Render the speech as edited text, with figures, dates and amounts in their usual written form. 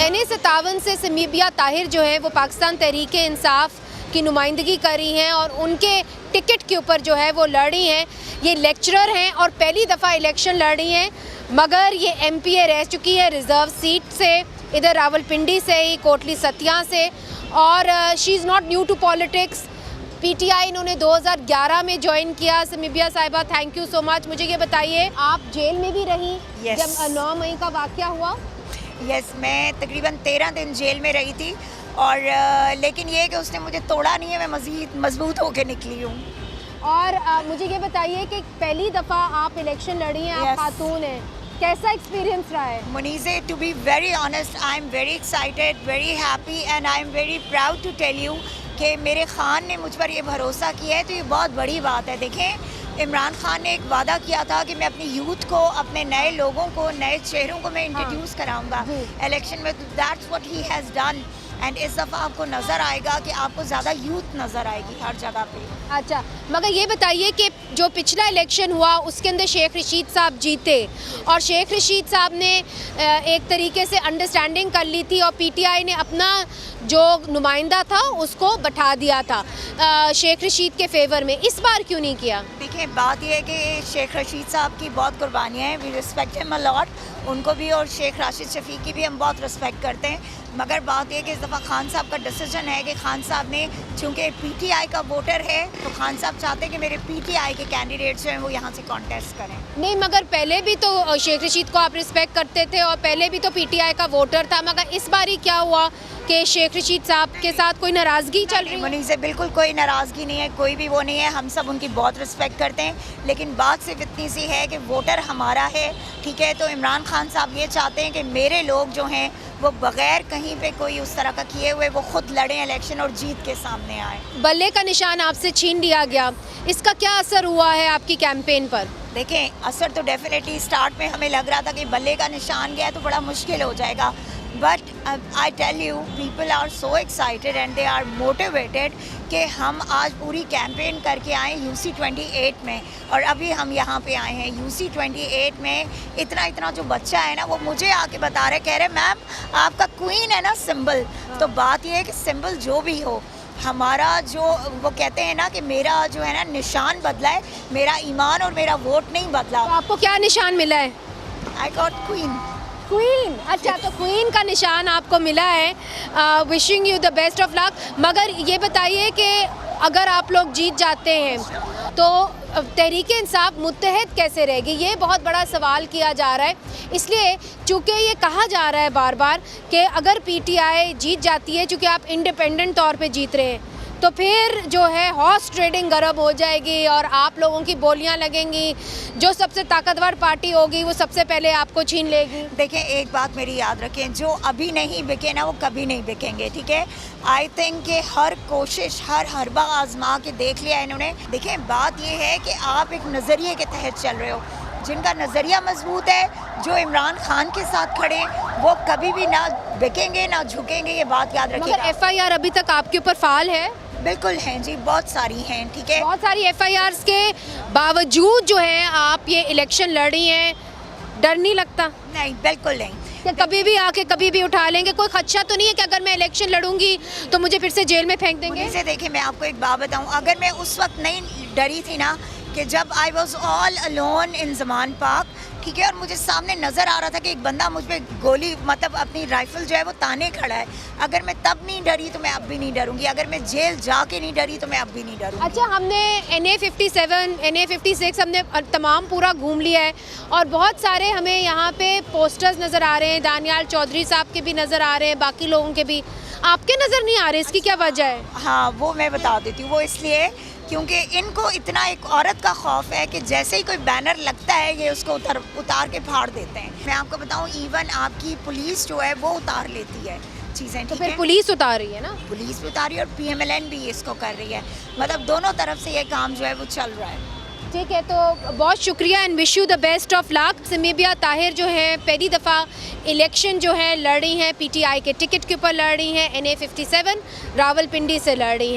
NA-57 से समीबिया ताहिर जो है वो पाकिस्तान तहरीके इंसाफ की नुमाइंदगी करी हैं और उनके टिकट के ऊपर जो है वो लड़ी हैं। ये लेक्चरर हैं और पहली दफ़ा इलेक्शन लड़ी हैं, मगर ये MPA रह चुकी है रिज़र्व सीट से, इधर रावलपिंडी से ही, कोटली सतिया से, और she is not new to politics. PTI इन्होंने 2011 में ज्वाइन किया। समीबिया साहिबा, थैंक यू सो मच। मुझे ये बताइए, आप जेल में भी रही जब 9 मई का वाक़या हुआ? यस, मैं तकरीबन 13 दिन जेल में रही थी और लेकिन ये कि उसने मुझे तोड़ा नहीं है, मैं मज़ीद मजबूत होकर निकली हूँ। और मुझे ये बताइए कि पहली दफ़ा आप इलेक्शन लड़ी हैं, आप खातून हैं, कैसा एक्सपीरियंस रहा है? Muneeze, to be very honest, I am very excited, very happy and I am very proud to tell you कि मेरे ख़ान ने मुझ पर ये भरोसा किया है, तो ये बहुत बड़ी बात है। देखें, इमरान खान ने एक वादा किया था कि मैं अपनी यूथ को, अपने नए लोगों को, नए चेहरों को मैं इंट्रोड्यूस कराऊंगा इलेक्शन में। That's what he has done and इस दफ़ा आपको नज़र आएगा कि आपको ज़्यादा यूथ नज़र आएगी हर जगह पे। अच्छा, मगर ये बताइए कि जो पिछला इलेक्शन हुआ उसके अंदर शेख रशीद साहब जीते और शेख रशीद साहब ने एक तरीके से अंडरस्टैंडिंग कर ली थी और PTI ने अपना जो नुमाइंदा था उसको बैठा दिया था शेख रशीद के फेवर में। इस बार क्यों नहीं किया? देखिए, बात यह है कि शेख रशीद साहब की बहुत कुर्बानियाँ हैं, we respect him a lot, उनको भी, और शेख राशिद शफीक की भी हम बहुत रिस्पेक्ट करते हैं। मगर बात यह कि इस दफ़ा खान साहब का डिसीजन है कि खान साहब ने, चूँकि PTI का वोटर है, तो खान साहब चाहते हैं कि मेरे PTI के कैंडिडेट्स जो हैं वो यहाँ से कॉन्टेस्ट करें। नहीं, मगर पहले भी तो शेख रशीद को आप रिस्पेक्ट करते थे और पहले भी तो PTI का वोटर था, मगर इस बार ही क्या हुआ कि शेख रशीद साहब के साथ कोई नाराज़गी चल रही है? मुनीज़, बिल्कुल कोई नाराज़गी नहीं है, कोई भी वो नहीं है, हम सब उनकी बहुत रिस्पेक्ट करते हैं, लेकिन बात सिर्फ इतनी सी है कि वोटर हमारा है, ठीक है। तो इमरान खान साहब ये चाहते हैं कि मेरे लोग जो हैं वो बग़ैर कहीं पे कोई उस तरह का किए हुए वो खुद लड़ें इलेक्शन और जीत के सामने आए। बल्ले का निशान आपसे छीन लिया गया, इसका क्या असर हुआ है आपकी कैंपेन पर? देखें, असर तो डेफिनेटली स्टार्ट में हमें लग रहा था कि बल्ले का निशान गया तो बड़ा मुश्किल हो जाएगा, but I tell you, people are so excited and they are motivated कि हम आज पूरी कैंपेन करके आए UC 28 में, और अभी हम यहाँ पे आए हैं UC 28 में। इतना जो बच्चा है ना, वो मुझे आके बता रहे, कह रहे मैम आपका क्वीन है ना सिंबल। तो बात ये है कि सिंबल जो भी हो, हमारा जो वो कहते हैं ना कि मेरा जो है ना निशान बदला है, मेरा ईमान और मेरा वोट नहीं बदला। तो आपको क्या निशान मिला है? I got queen. क्वीन, अच्छा, तो क्वीन का निशान आपको मिला है। Wishing you the best of luck. मगर ये बताइए कि अगर आप लोग जीत जाते हैं तो तहरीके इंसाफ मुत्तहद कैसे रहेगी? ये बहुत बड़ा सवाल किया जा रहा है, इसलिए चूँकि ये कहा जा रहा है बार बार कि अगर PTI जीत जाती है, चूँकि आप इंडिपेंडेंट तौर पे जीत रहे हैं, तो फिर जो है हॉर्स ट्रेडिंग गर्म हो जाएगी और आप लोगों की बोलियां लगेंगी, जो सबसे ताकतवर पार्टी होगी वो सबसे पहले आपको छीन लेगी। देखें, एक बात मेरी याद रखें, जो अभी नहीं बिके ना वो कभी नहीं बिकेंगे, ठीक है। आई थिंक कि हर कोशिश, हर हरबा आजमा के देख लिया इन्होंने। देखें, बात ये है कि आप एक नज़रिए के तहत चल रहे हो, जिनका नज़रिया मजबूत है, जो इमरान खान के साथ खड़े, वो कभी भी ना बिकेंगे ना झुकेंगे, ये बात याद रखिएगा। मगर FIR अभी तक आपके ऊपर फाल है? बिल्कुल हैं जी, बहुत सारी हैं, ठीक है। बहुत सारी FIRs के बावजूद जो है आप ये इलेक्शन लड़ी हैं, डर नहीं लगता? नहीं, बिल्कुल नहीं। कि कभी भी आके कभी भी उठा लेंगे? कोई खदशा तो नहीं है कि अगर मैं इलेक्शन लड़ूंगी तो मुझे फिर से जेल में फेंक देंगे? मुझे देखिए, मैं आपको एक बात बताऊं, अगर मैं उस वक्त नहीं डरी थी ना, कि जब I was all alone in Zaman park, ठीक है, और मुझे सामने नज़र आ रहा था कि एक बंदा मुझ पर गोली, मतलब अपनी राइफल जो है वो ताने खड़ा है, अगर मैं तब नहीं डरी तो मैं अब भी नहीं डरूंगी, अगर मैं जेल जाके नहीं डरी तो मैं अब भी नहीं डरूंगी। अच्छा, हमने NA-57, NA-56 हमने तमाम पूरा घूम लिया है और बहुत सारे हमें यहाँ पे पोस्टर्स नज़र आ रहे हैं, दानियाल चौधरी साहब के भी नज़र आ रहे हैं, बाकी लोगों के भी, आपके नज़र नहीं आ रहे, इसकी क्या वजह है? हाँ, वो मैं बता देती हूँ। वो इसलिए क्योंकि इनको इतना एक औरत का खौफ है कि जैसे ही कोई बैनर लगता है ये उसको उतार के फाड़ देते हैं। मैं आपको बताऊं, इवन आपकी पुलिस जो है वो उतार लेती है चीज़ें, तो ठीक फिर है। पुलिस उतार रही है ना? पुलिस भी उतारी और PMLN भी इसको कर रही है, मतलब दोनों तरफ से ये काम जो है वो चल रहा है। ठीक है, तो बहुत शुक्रिया and wish you the best of luck. Samibia Tahir जो है पहली दफ़ा इलेक्शन जो है लड़ रही हैं, PTI के टिकट के ऊपर लड़ रही हैं, NA-57 रावलपिंडी से लड़ रही हैं।